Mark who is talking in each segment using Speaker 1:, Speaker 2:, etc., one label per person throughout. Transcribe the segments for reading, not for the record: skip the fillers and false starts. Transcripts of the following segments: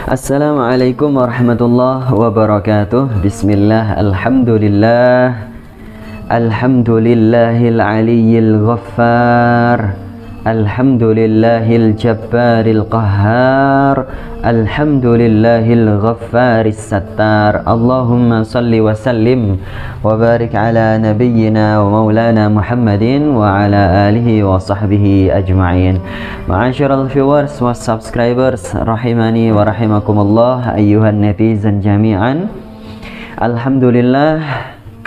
Speaker 1: Assalamualaikum warahmatullahi wabarakatuh. Bismillah, alhamdulillah, alhamdulillahil aliyyil ghaffar, alhamdulillahil jabbaril qahhar, alhamdulillahil ghaffaris sattar. Allahumma salli wa sallim wa barik ala nabiyyina wa maulana Muhammadin wa ala alihi wa sahbihi ajma'in. Ma'asyiral viewers wa subscribers rahimani wa rahimakumullah, ayyuhan netizen jami'an. Alhamdulillah,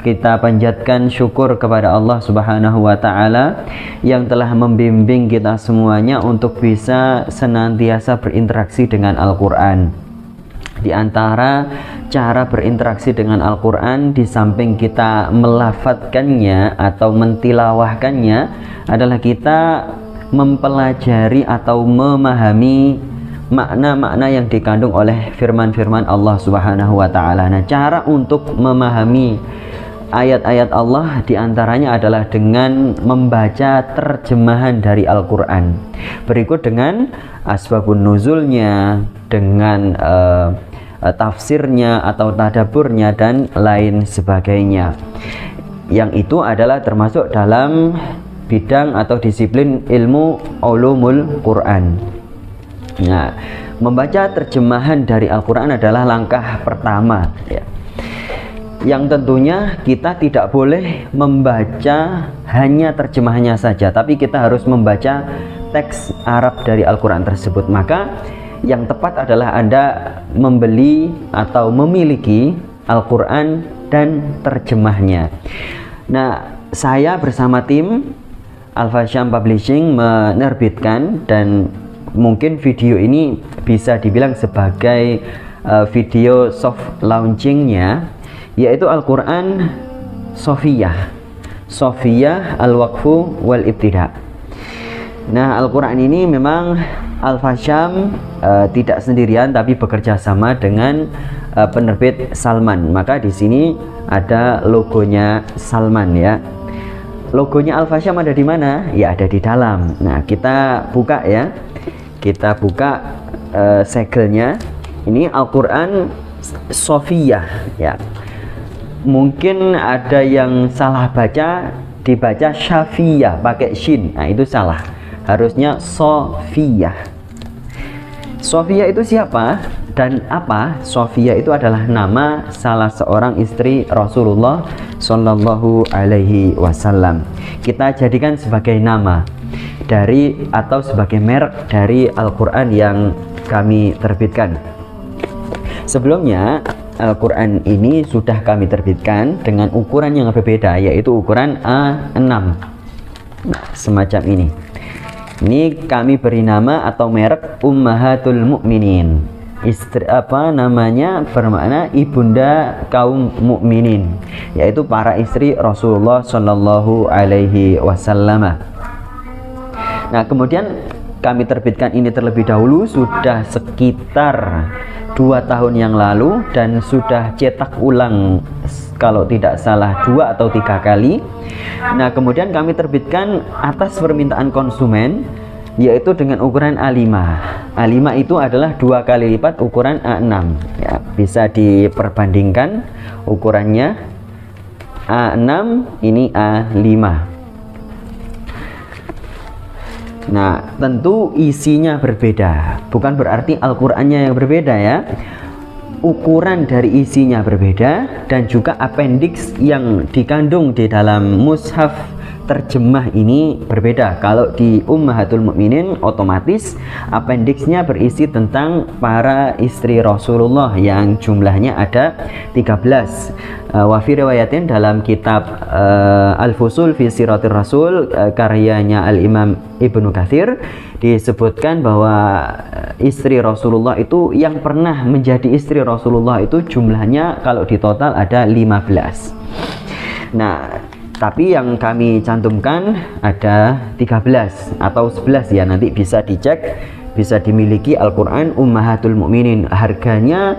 Speaker 1: kita panjatkan syukur kepada Allah Subhanahu wa Ta'ala yang telah membimbing kita semuanya untuk bisa senantiasa berinteraksi dengan Al-Quran. Di antara cara berinteraksi dengan Al-Quran, di samping kita melafadzkannya atau mentilawahkannya, adalah kita mempelajari atau memahami makna-makna yang dikandung oleh firman-firman Allah Subhanahu wa Ta'ala. Nah, cara untuk memahami ayat-ayat Allah diantaranya adalah dengan membaca terjemahan dari Al-Quran. Berikut dengan asbabun nuzulnya, dengan tafsirnya atau tadaburnya dan lain sebagainya. Yang itu adalah termasuk dalam bidang atau disiplin ilmu ulumul Quran. Nah, membaca terjemahan dari Al-Quran adalah langkah pertama, ya, yang tentunya kita tidak boleh membaca hanya terjemahannya saja, tapi kita harus membaca teks Arab dari Al-Quran tersebut. Maka yang tepat adalah Anda membeli atau memiliki Al-Quran dan terjemahnya. Nah, saya bersama tim Al-Fasham Publishing menerbitkan, dan mungkin video ini bisa dibilang sebagai video soft launchingnya, yaitu Al-Quran Sofiyah Al-Waqfu wal Ibtida. Nah, Al-Quran ini memang Al-Fasham tidak sendirian, tapi bekerja sama dengan penerbit Salman. Maka di sini ada logonya Salman, ya. Logonya Al-Fasham ada di mana? Ya, ada di dalam. Nah, kita buka, ya. Kita buka segelnya. Ini Al-Quran Sofiyah, ya. Mungkin ada yang salah baca, dibaca Syafiyah pakai shin. Nah, itu salah. Harusnya Sofiyah. Sofiyah itu siapa dan apa? Sofiyah itu adalah nama salah seorang istri Rasulullah Shallallahu Alaihi Wasallam. Kita jadikan sebagai nama dari atau sebagai merek dari Al-Quran yang kami terbitkan. Sebelumnya Al-Quran ini sudah kami terbitkan dengan ukuran yang berbeda, yaitu ukuran A6. Nah, semacam ini. Ini kami beri nama atau merek Ummahatul Mukminin. Istri apa namanya, bermakna ibunda kaum mukminin, yaitu para istri Rasulullah Shallallahu Alaihi Wasallam. Nah, kemudian kami terbitkan ini terlebih dahulu sudah sekitar 2 tahun yang lalu, dan sudah cetak ulang kalau tidak salah 2 atau 3 kali. Nah, kemudian kami terbitkan atas permintaan konsumen, yaitu dengan ukuran A5. A5 itu adalah 2 kali lipat ukuran A6, ya. Bisa diperbandingkan ukurannya, A6 ini A5. Nah, tentu isinya berbeda, bukan berarti Al-Qur'annya yang berbeda, ya. Ukuran dari isinya berbeda, dan juga appendix yang dikandung di dalam mushaf terjemah ini berbeda. Kalau di Ummahatul Mukminin, otomatis appendixnya berisi tentang para istri Rasulullah yang jumlahnya ada 13. Wa fi riwayatin, dalam kitab Al-Fusul fi Siratir Rasul karyanya Al-Imam Ibnu Katsir, disebutkan bahwa istri Rasulullah itu yang pernah menjadi istri Rasulullah itu jumlahnya kalau di total ada 15. Nah, tapi yang kami cantumkan ada 13 atau 11, ya. Nanti bisa dicek, bisa dimiliki Al-Quran Ummahatul Mukminin. Harganya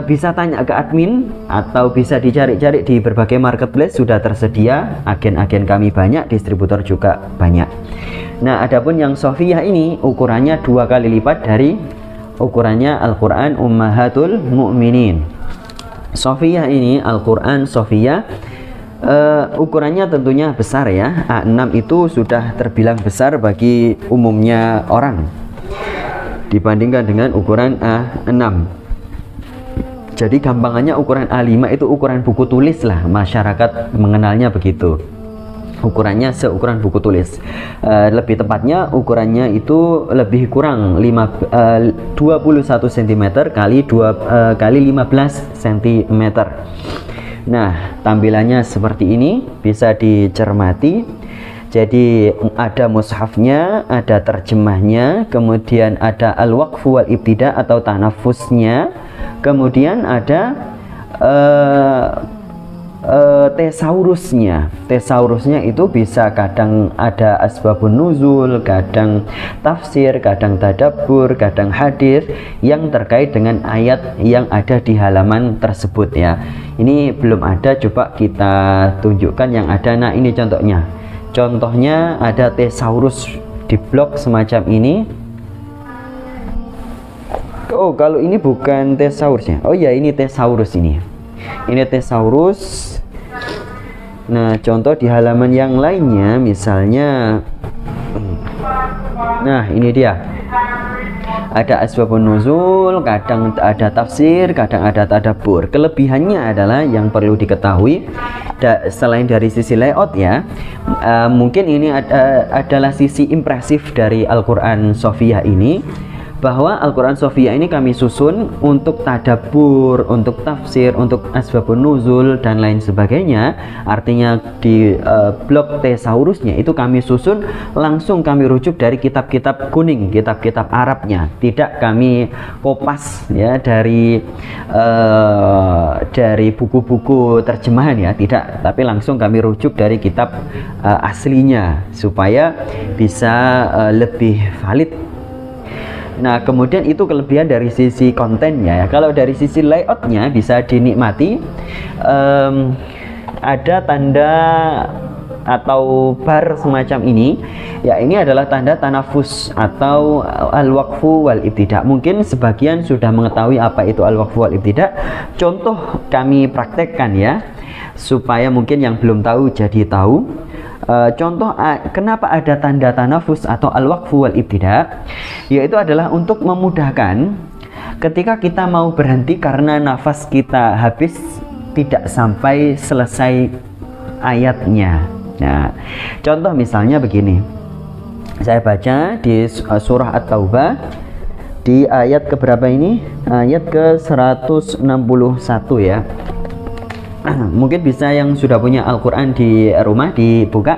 Speaker 1: bisa tanya ke admin atau bisa dicari-cari di berbagai marketplace, sudah tersedia. Agen-agen kami banyak, distributor juga banyak. Nah, adapun yang Sofiyah ini ukurannya 2 kali lipat dari ukurannya Al-Quran Ummahatul Mu'minin. Sofiyah ini Al-Quran Sofiyah, ukurannya tentunya besar ya. A6 itu sudah terbilang besar bagi umumnya orang dibandingkan dengan ukuran A6. Jadi gampangannya ukuran A5 itu ukuran buku tulis lah, masyarakat mengenalnya begitu. Ukurannya seukuran buku tulis. Lebih tepatnya ukurannya itu lebih kurang 21 cm kali 15 cm. Nah, tampilannya seperti ini, bisa dicermati. Jadi ada mushafnya, ada terjemahnya, kemudian ada al-waqfu wal ibtida atau tanafusnya, kemudian ada tesaurusnya. Tesaurusnya itu bisa kadang ada asbabun nuzul, kadang tafsir, kadang tadabbur, kadang hadis yang terkait dengan ayat yang ada di halaman tersebut ya. Ini belum ada, coba kita tunjukkan yang ada. Nah, ini contohnya. Contohnya ada tesaurus di blok semacam ini. Oh, kalau ini bukan tesaurusnya. Oh ya, ini tesaurus ini. Ini tesaurus. Nah, contoh di halaman yang lainnya misalnya, nah ini dia, ada asbabun nuzul, kadang ada tafsir, kadang ada tadabbur. Kelebihannya adalah yang perlu diketahui, selain dari sisi layout ya, mungkin ini adalah sisi impresif dari Al-Quran Sofiyah ini, bahwa Al-Quran Sofiyah ini kami susun untuk tadabbur, untuk tafsir, untuk asbabun nuzul dan lain sebagainya. Artinya di blok tesaurusnya itu kami susun langsung, kami rujuk dari kitab-kitab kuning, kitab-kitab Arabnya, tidak kami kopas ya dari buku-buku terjemahan ya, tidak, tapi langsung kami rujuk dari kitab aslinya supaya bisa lebih valid. Nah, kemudian itu kelebihan dari sisi kontennya ya. Kalau dari sisi layoutnya bisa dinikmati, ada tanda atau bar semacam ini ya. Ini adalah tanda tanafus atau al-waqfu wal ibtida. Mungkin sebagian sudah mengetahui apa itu al-waqfu wal ibtida. Contoh kami praktekkan ya, supaya mungkin yang belum tahu jadi tahu. Contoh kenapa ada tanda tanafus atau al-waqfu wal ibtida, yaitu adalah untuk memudahkan ketika kita mau berhenti karena nafas kita habis, tidak sampai selesai ayatnya. Nah, contoh misalnya begini, saya baca di surah At-Taubah di ayat keberapa ini? Ayat ke 161 ya. Mungkin bisa yang sudah punya Al-Quran di rumah dibuka.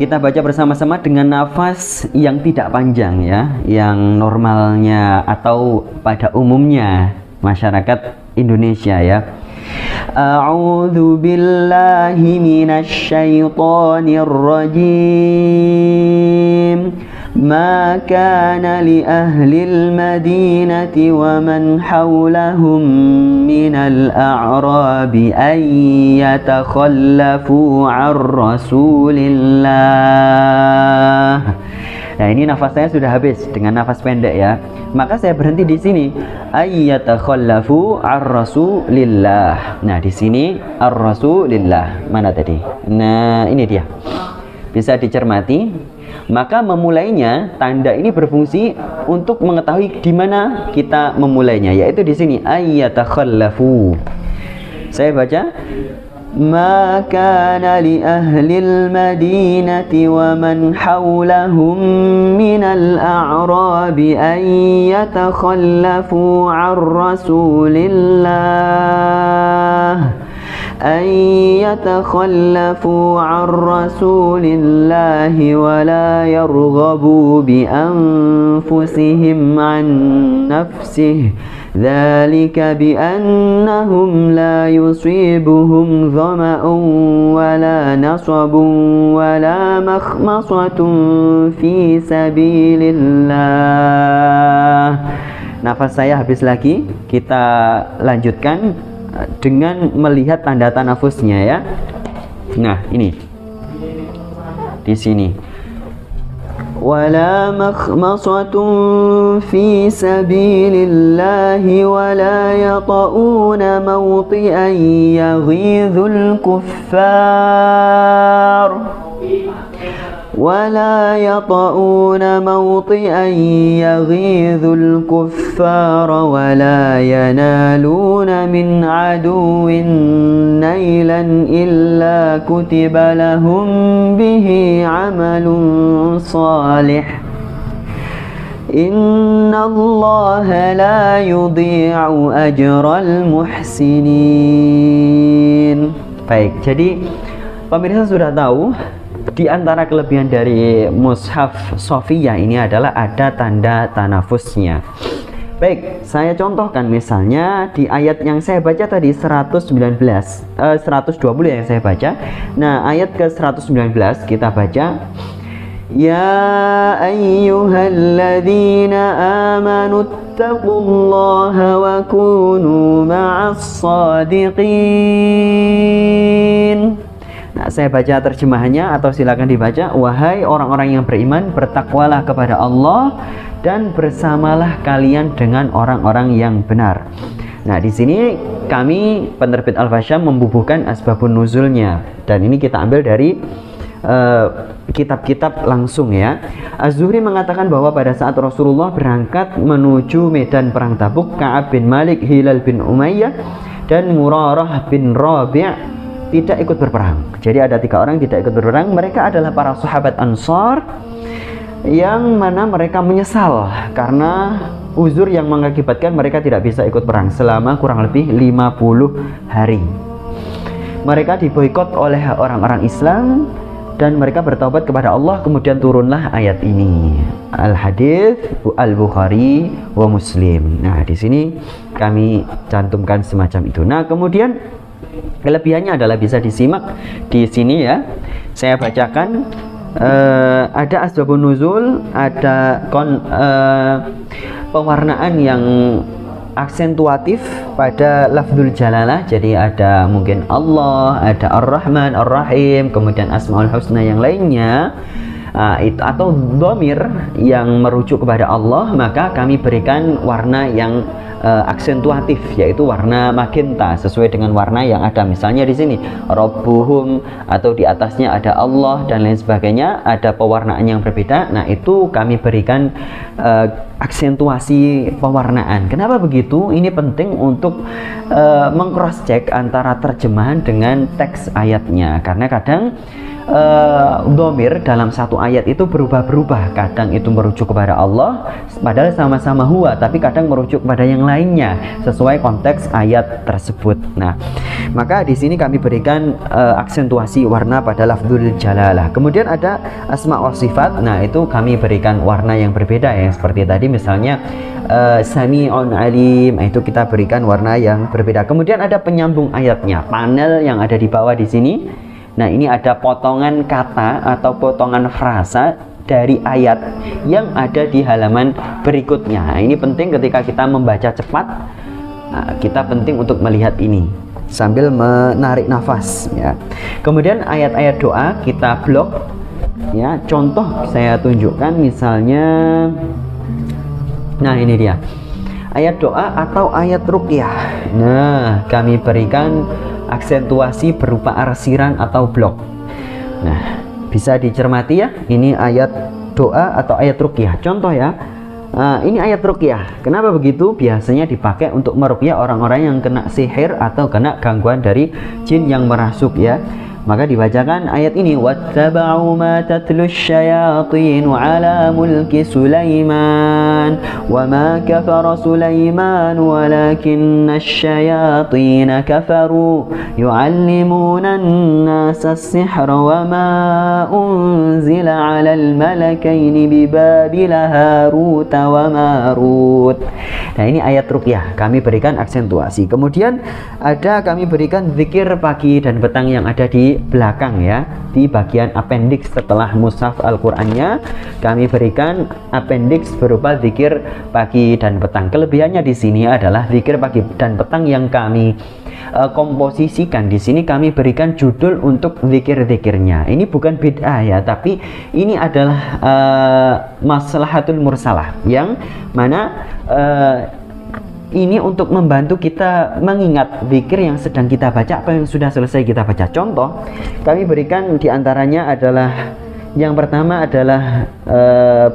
Speaker 1: Kita baca bersama-sama dengan nafas yang tidak panjang ya, yang normalnya atau pada umumnya masyarakat Indonesia ya. A'udzu billahi minasy syaithanir rajim. ما كان لأهل المدينة ومن حولهم من الأعراب أن يتخلفوا عن رسول الله. Nah, ini nafas saya sudah habis dengan nafas pendek ya. Maka saya berhenti di sini. Ayyatakhallafu ar-rasulillah. Nah, di sini ar-rasulillah. Mana tadi? Nah, ini dia. Bisa dicermati. Maka memulainya, tanda ini berfungsi untuk mengetahui di mana kita memulainya, yaitu di sini ayyatakhallafu. Saya baca, ma kana li ahlil madinati wa man hawlahum minal a'rabi an yatakhallafu 'an rasulillah. أن يتخلفوا عن رسول الله ولا يرغبوا بأنفسهم عن نفسه ذلك بأنهم لا يصيبهم ظمأ ولا نصب ولا مخمصة في سبيل الله. Nafas saya habis lagi, kita lanjutkan dengan melihat tanda tanafusnya ya. Nah, ini di sini ولا مخمصة في سبيل الله ولا يطؤون موطئا يغيظ الكفار ولا ينالون من عدو نيلا إلا كتب لهم به عمل صالح إن الله لا يضيع أجر المحسنين. Baik, jadi pemirsa sudah tahu di antara kelebihan dari mushaf Sofiyah ini adalah ada tanda tanafusnya. Baik, saya contohkan misalnya di ayat yang saya baca tadi 120 yang saya baca. Nah, ayat ke 119 kita baca. Ya ayyuhalladzina amanu ittaqullaha wa kunu ma'as shadiqin. Nah, saya baca terjemahannya atau silakan dibaca. Wahai orang-orang yang beriman, bertakwalah kepada Allah dan bersamalah kalian dengan orang-orang yang benar. Nah, di sini kami penerbit Al-Fasyam membubuhkan asbabun nuzulnya, dan ini kita ambil dari kitab-kitab langsung ya. Az-Zuhri mengatakan bahwa pada saat Rasulullah berangkat menuju medan perang Tabuk, Ka'ab bin Malik, Hilal bin Umayyah, dan Murarah bin Rabi' tidak ikut berperang. Jadi ada 3 orang tidak ikut berperang. Mereka adalah para sahabat Ansar yang mana mereka menyesal karena uzur yang mengakibatkan mereka tidak bisa ikut perang selama kurang lebih 50 hari. Mereka diboikot oleh orang-orang Islam dan mereka bertaubat kepada Allah. Kemudian turunlah ayat ini, Al-Hadits Al-Bukhari wa Muslim. Nah, di sini kami cantumkan semacam itu. Nah, kemudian kelebihannya adalah bisa disimak di sini ya. Saya bacakan, ada asbabun nuzul, ada pewarnaan yang aksentuatif pada lafzul jalalah. Jadi ada mungkin Allah, ada Ar-Rahman, Ar-Rahim, kemudian Asmaul Husna yang lainnya, atau dhamir yang merujuk kepada Allah, maka kami berikan warna yang aksentuatif, yaitu warna magenta sesuai dengan warna yang ada. Misalnya di sini Rabbuhum, atau di atasnya ada Allah dan lain sebagainya, ada pewarnaan yang berbeda. Nah, itu kami berikan aksentuasi pewarnaan. Kenapa begitu? Ini penting untuk meng-cross check antara terjemahan dengan teks ayatnya, karena kadang dhamir dalam satu ayat itu berubah-berubah. Kadang itu merujuk kepada Allah padahal sama-sama huwa, tapi kadang merujuk kepada yang lainnya sesuai konteks ayat tersebut. Nah, maka di sini kami berikan aksentuasi warna pada lafzul jalalah. Kemudian ada asma wa sifat. Nah, itu kami berikan warna yang berbeda ya, seperti tadi misalnya Sami'un Alim, itu kita berikan warna yang berbeda. Kemudian ada penyambung ayatnya, panel yang ada di bawah di sini. Nah, ini ada potongan kata atau potongan frasa dari ayat yang ada di halaman berikutnya. Nah, ini penting ketika kita membaca cepat. Nah, kita penting untuk melihat ini sambil menarik nafas ya. Kemudian ayat-ayat doa kita blok ya. Contoh saya tunjukkan misalnya, nah ini dia ayat doa atau ayat ruqyah. Nah, kami berikan aksentuasi berupa arsiran atau blok. Nah, bisa dicermati ya, ini ayat doa atau ayat ruqyah. Contoh ya, ini ayat ruqyah. Kenapa begitu? Biasanya dipakai untuk meruqyah orang-orang yang kena sihir atau kena gangguan dari jin yang merasuk ya. Maka dibacakan ayat ini, wattaba'u ma tatlus syayatin 'ala mulki Sulaiman wa ma kafara Sulaiman walakinna asy-syayatin kafaru yu'allimuna an-nasa as-sihra wa ma unzila 'alal malakaini bi Babil Harut wa Marut. Nah, ini ayat ruqyah kami berikan aksentuasi. Kemudian ada kami berikan zikir pagi dan petang yang ada di belakang ya, di bagian appendix setelah mushaf Al-Qur'annya kami berikan appendix berupa zikir pagi dan petang. Kelebihannya di sini adalah zikir pagi dan petang yang kami komposisikan di sini kami berikan judul untuk zikir-zikirnya. Ini bukan bid'ah ya, tapi ini adalah maslahatul mursalah yang mana ini untuk membantu kita mengingat zikir yang sedang kita baca, apa yang sudah selesai kita baca. Contoh kami berikan diantaranya adalah yang pertama adalah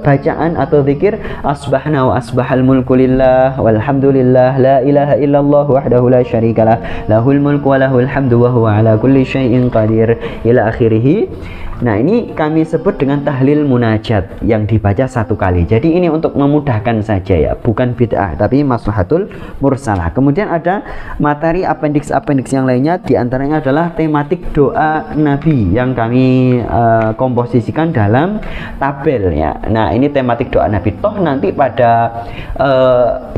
Speaker 1: bacaan atau zikir asbahna wa asbahal mulku lillah walhamdulillah la ilaha illallah wahdahu la syarikalah lahul mulku wa lahul hamdu wa huwa ala kulli syai'in qadir ila akhirih. Nah, ini kami sebut dengan tahlil munajat yang dibaca satu kali. Jadi ini untuk memudahkan saja ya, bukan bid'ah tapi maslahatul mursalah. Kemudian ada materi appendix yang lainnya, diantaranya adalah tematik doa Nabi yang kami komposisikan dalam tabel ya. Nah, ini tematik doa Nabi. Toh nanti pada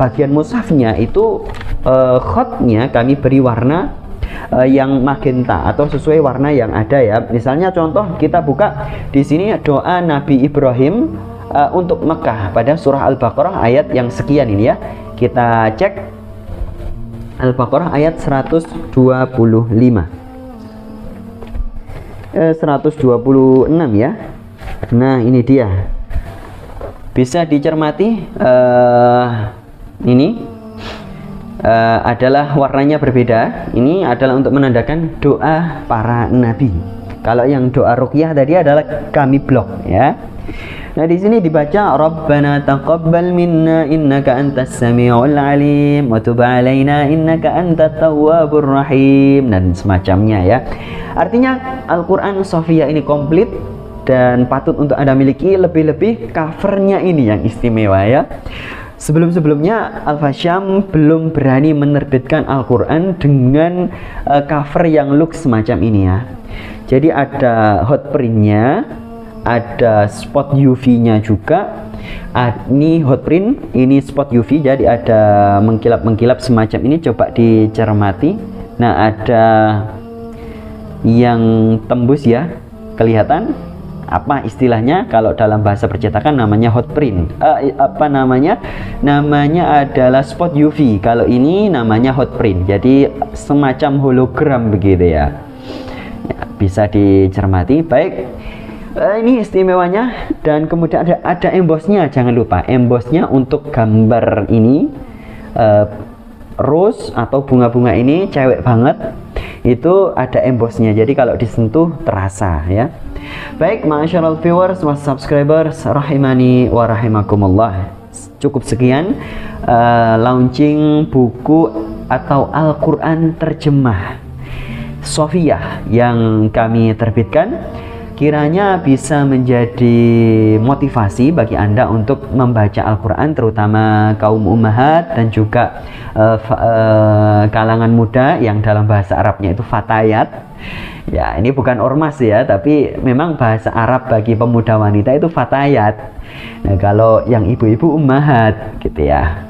Speaker 1: bagian mushafnya itu khotnya kami beri warna yang magenta atau sesuai warna yang ada ya. Misalnya contoh kita buka di sini doa Nabi Ibrahim untuk Mekah pada surah Al-Baqarah ayat yang sekian ini ya. Kita cek Al-Baqarah ayat 126 ya. Nah, ini dia. Bisa dicermati ini adalah warnanya berbeda. Ini adalah untuk menandakan doa para nabi. Kalau yang doa ruqyah tadi adalah kami blok ya. Nah, di sini dibaca Rabbana taqabbal minna innaka antas samiul alim wa tub alaina innaka antat tawwabur rahim dan semacamnya ya. Artinya Al-Qur'an Shafiyah ini komplit dan patut untuk Anda miliki, lebih-lebih covernya ini yang istimewa ya. Sebelum-sebelumnya Al-Fasyam belum berani menerbitkan Al-Quran dengan cover yang look semacam ini ya. Jadi ada hot printnya, ada spot UV-nya juga. Ini hot print, ini spot UV, jadi ada mengkilap-mengkilap semacam ini. Coba dicermati. Nah, ada yang tembus ya, kelihatan. Apa istilahnya kalau dalam bahasa percetakan namanya hot print, namanya adalah spot UV. Kalau ini namanya hot print, jadi semacam hologram begitu ya, bisa dicermati. Baik, ini istimewanya. Dan kemudian ada embossnya, jangan lupa embossnya untuk gambar ini, rose atau bunga-bunga ini cewek banget, itu ada embossnya, jadi kalau disentuh terasa ya. Baik, ma'asyiral viewers wa subscribers rahimani wa rahimakumullah. Cukup sekian launching buku atau Al-Quran terjemah Shafiyah yang kami terbitkan. Kiranya bisa menjadi motivasi bagi Anda untuk membaca Al-Quran, terutama kaum ummahat dan juga kalangan muda yang dalam bahasa Arabnya itu fatayat. Ya, ini bukan ormas ya, tapi memang bahasa Arab bagi pemuda wanita itu fatayat. Nah, kalau yang ibu-ibu ummahat gitu ya.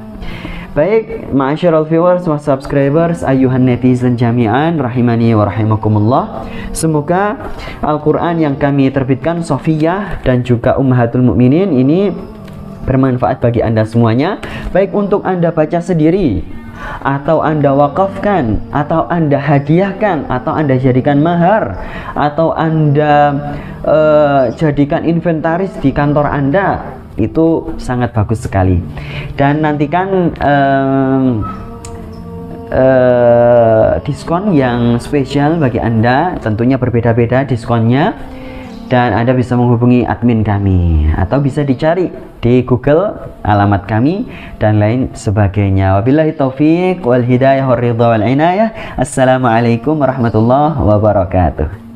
Speaker 1: Baik, ma'asyiral viewers wa subscribers, ayuhan netizen jami'an rahimani wa rahimakumullah. Semoga Al-Quran yang kami terbitkan Shafiyah dan juga Ummahatul Mukminin ini bermanfaat bagi Anda semuanya, baik untuk Anda baca sendiri, atau Anda wakafkan, atau Anda hadiahkan, atau Anda jadikan mahar, atau Anda jadikan inventaris di kantor Anda. Itu sangat bagus sekali. Dan nantikan diskon yang spesial bagi Anda, tentunya berbeda-beda diskonnya. Dan Anda bisa menghubungi admin kami, atau bisa dicari di Google alamat kami dan lain sebagainya. Wabillahi taufiq wal hidayah wal ridha wal inayah. Assalamualaikum warahmatullahi wabarakatuh.